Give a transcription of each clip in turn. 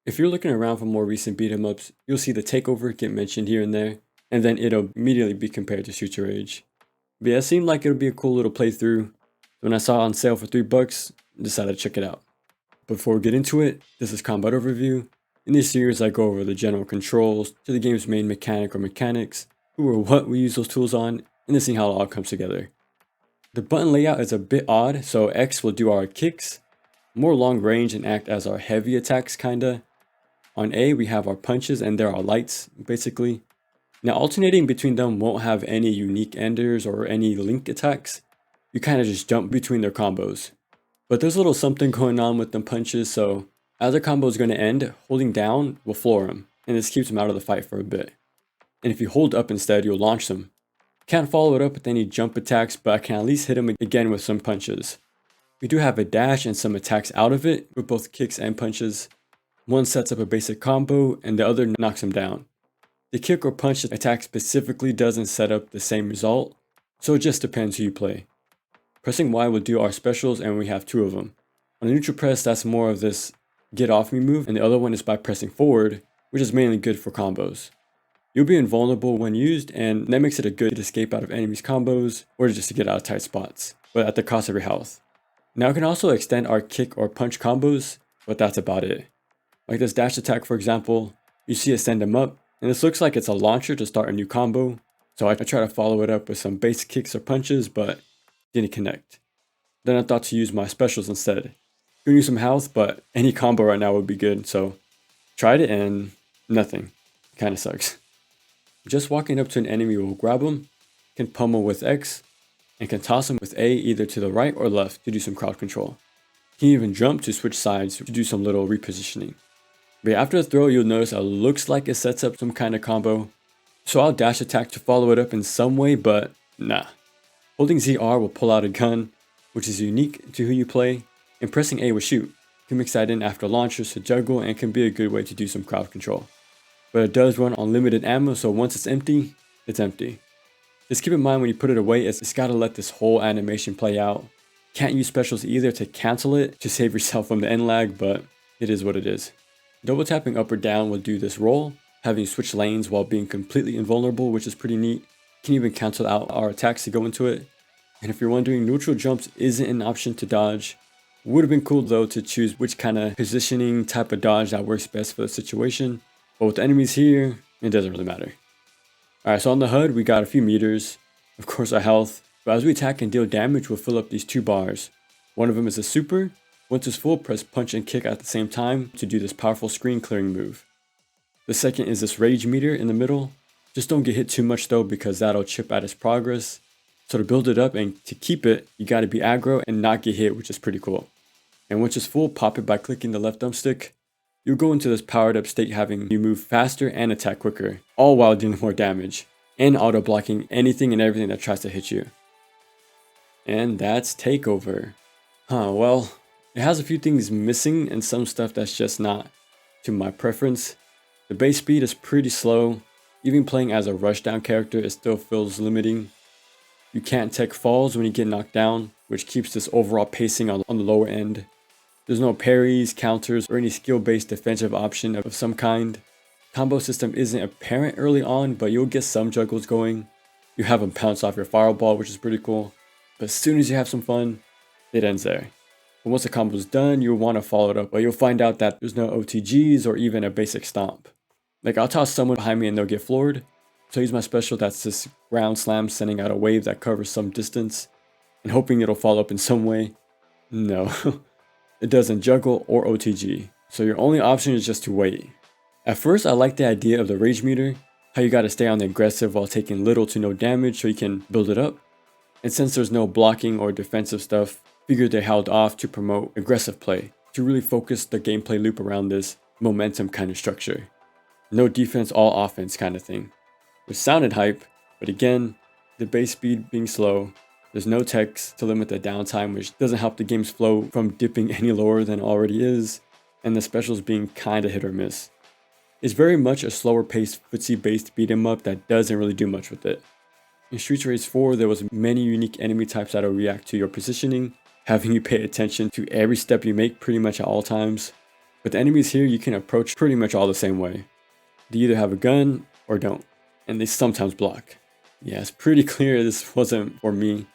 If you're looking around for more recent beat 'em ups, you'll see the Takeover get mentioned here and there, and then it'll immediately be compared to Shoot Your Age. But yeah, it seemed like it would be a cool little playthrough. When I saw it on sale for $3, I decided to check it out. Before we get into it, this is Combat Overview. In this series, I go over the general controls to the game's main mechanic or mechanics, who or what we use those tools on, and then see how it all comes together. The button layout is a bit odd, so X will do our kicks, more long range and act as our heavy attacks kinda. On A, we have our punches and there are lights, basically. Now, alternating between them won't have any unique enders or any link attacks. You kind of just jump between their combos. But there's a little something going on with them punches, so as a combo is going to end, holding down will floor him, and this keeps him out of the fight for a bit. And if you hold up instead, you'll launch them. Can't follow it up with any jump attacks, but I can at least hit him again with some punches. We do have a dash and some attacks out of it, with both kicks and punches. One sets up a basic combo, and the other knocks him down. The kick or punch attack specifically doesn't set up the same result, so it just depends who you play. Pressing Y will do our specials, and we have two of them. On a neutral press, that's more of this get off me move, and the other one is by pressing forward, which is mainly good for combos. You'll be invulnerable when used, and that makes it a good escape out of enemies' combos, or just to get out of tight spots, but at the cost of your health. Now, it can also extend our kick or punch combos, but that's about it. Like this dash attack, for example, you see it send him up, and this looks like it's a launcher to start a new combo, so I try to follow it up with some base kicks or punches, but didn't connect. Then I thought to use my specials instead. Could use some health, but any combo right now would be good, so tried it and nothing. Kinda sucks. Just walking up to an enemy will grab him, can pummel with X, and can toss him with A either to the right or left to do some crowd control. Can even jump to switch sides to do some little repositioning. But after the throw, you'll notice it looks like it sets up some kind of combo. So I'll dash attack to follow it up in some way, but nah. Holding ZR will pull out a gun, which is unique to who you play, and pressing A will shoot. You can mix that in after launchers to juggle and can be a good way to do some crowd control. But it does run on limited ammo, so once it's empty, it's empty. Just keep in mind when you put it away, it's gotta let this whole animation play out. Can't use specials either to cancel it to save yourself from the end lag, but it is what it is. Double tapping up or down will do this roll, having you switch lanes while being completely invulnerable, which is pretty neat. Can even cancel out our attacks to go into it. And if you're wondering, neutral jumps isn't an option to dodge. Would have been cool though to choose which kind of positioning type of dodge that works best for the situation. But with the enemies here, it doesn't really matter. Alright, so on the HUD we got a few meters, of course our health, but as we attack and deal damage we'll fill up these two bars. One of them is a super. Once it's full, press punch and kick at the same time to do this powerful screen clearing move. The second is this rage meter in the middle. Just don't get hit too much though because that'll chip at its progress. So to build it up and to keep it, you gotta be aggro and not get hit, which is pretty cool. And once it's full, pop it by clicking the left thumbstick. You'll go into this powered up state having you move faster and attack quicker, all while doing more damage, and auto blocking anything and everything that tries to hit you. And that's Takeover. Well, it has a few things missing and some stuff that's just not to my preference. The base speed is pretty slow. Even playing as a rushdown character, it still feels limiting. You can't tech falls when you get knocked down, which keeps this overall pacing on the lower end. There's no parries, counters, or any skill-based defensive option of some kind. Combo system isn't apparent early on, but you'll get some juggles going. You have them bounce off your fireball, which is pretty cool. But as soon as you have some fun, it ends there. But once the combo's done, you'll want to follow it up, but you'll find out that there's no OTGs or even a basic stomp. Like I'll toss someone behind me and they'll get floored. So I use my special that's this ground slam sending out a wave that covers some distance and hoping it'll follow up in some way. No, it doesn't juggle or OTG. So your only option is just to wait. At first I like the idea of the rage meter, how you gotta stay on the aggressive while taking little to no damage so you can build it up. And since there's no blocking or defensive stuff, figured they held off to promote aggressive play, to really focus the gameplay loop around this momentum kind of structure. No defense, all offense kind of thing. Which sounded hype, but again, the base speed being slow, there's no techs to limit the downtime, which doesn't help the game's flow from dipping any lower than it already is, and the specials being kinda hit or miss. It's very much a slower paced footsie based beat 'em up that doesn't really do much with it. In Streets Race 4, there was many unique enemy types that'll react to your positioning, having you pay attention to every step you make pretty much at all times. But the enemies here you can approach pretty much all the same way. They either have a gun or don't, and they sometimes block. Yeah, it's pretty clear this wasn't for me.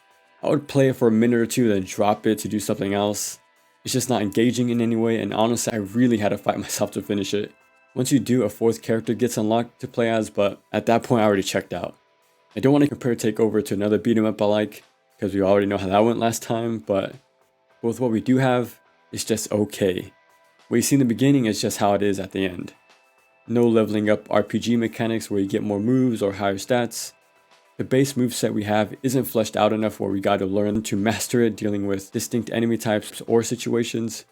I would play it for a minute or two, then drop it to do something else. It's just not engaging in any way, and honestly, I really had to fight myself to finish it. Once you do, a fourth character gets unlocked to play as, but at that point I already checked out. I don't want to compare Takeover to another beat 'em up I like, because we already know how that went last time, but with what we do have, it's just okay. What you see in the beginning is just how it is at the end. No leveling up RPG mechanics where you get more moves or higher stats. The base moveset we have isn't fleshed out enough where we gotta learn to master it dealing with distinct enemy types or situations.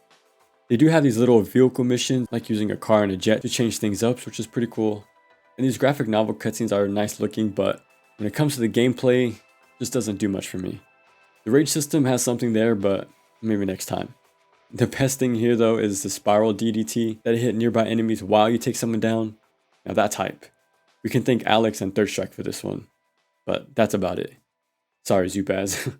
They do have these little vehicle missions like using a car and a jet to change things up, which is pretty cool. And these graphic novel cutscenes are nice looking, but when it comes to the gameplay, it just doesn't do much for me. The rage system has something there, but maybe next time. The best thing here though is the spiral DDT that hit nearby enemies while you take someone down. Now that's hype. We can thank Alex and Third Strike for this one. But that's about it. Sorry, ZUBAZ.